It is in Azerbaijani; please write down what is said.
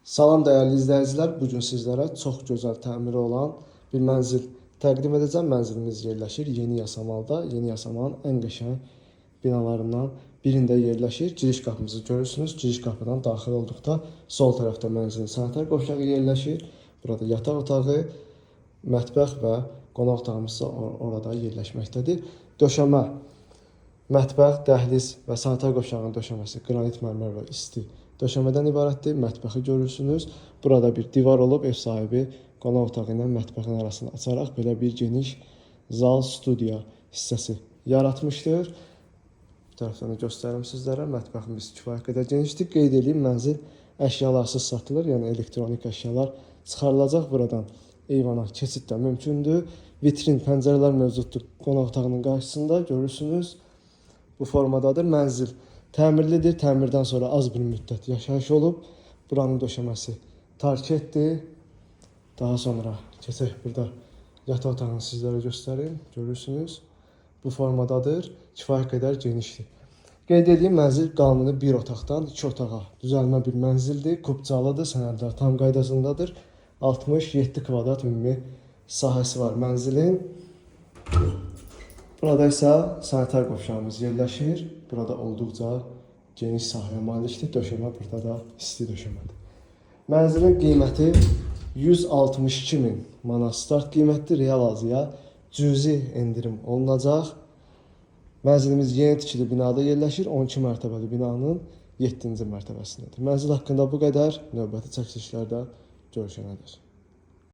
Salam dəyərli izləyicilər, bugün sizlərə çox gözəl təmiri olan bir mənzil təqdim edəcəm. Mənzilimiz yerləşir Yeni Yasamalda. Yeni Yasamalın ən qəşəng binalarından birində yerləşir. Giriş qapımızı görürsünüz. Giriş qapıdan daxil olduqda sol tərəfdə mənzilin sanitar qovşağı yerləşir. Burada yataq otağı, mətbəx və qonaq otağımız isə orada yerləşməkdədir. Döşəmə, mətbəx, dəhliz və sanitar qovşağının döşəməsi qranit mərmər və isti döşəmədən ibarətdir. Mətbəxi görürsünüz. Burada bir divar olub, ev sahibi qonaq otağı ilə mətbəxin arasını açaraq belə bir geniş zal, studiya hissəsi yaratmışdır. Bu tərəfdən də göstərim sizlərə. Mətbəximiz kifayət qədər genişdir. Qeyd edeyim, mənzil əşyalarsız satılır, yəni elektronik əşyalar çıxarılacaq. Buradan eyvana keçid də mümkündür. Vitrin, pəncərələr mövcuddur qonaq otağının qarşısında, görürsünüz. Bu formadadır. Mənzil təmirlidir. Təmirdən sonra az bir müddət yaşayış olub. Buranın döşəməsi tarketdir. Daha sonra keçək burada yataq otağını sizlərə göstərim. Görürsünüz. Bu formadadır. Kifayət qədər genişdir. Qeyd edeyim, mənzil qanuni bir otaqdan 2 otağa düzəlmə bir mənzildir. Kubcalıdır. Sənədlər tam qaydasındadır. 67 kvadrat ümumi sahəsi var mənzilin. Burada isə sanitar qovşağımız yerləşir. Burada olduqca geniş sahəyə malikdir. Döşəmə burada da isti döşəmədir. Mənzilin qiyməti 162.000 manat start qiymətdir. Real azıya cüzi endirim olunacaq. Mənzilimiz yeni tikili binada yerləşir. 12 mərtəbəli binanın 7-ci mərtəbəsindədir. Mənzil haqqında bu qədər. Növbəti çəkilişlərdə görüşənədək.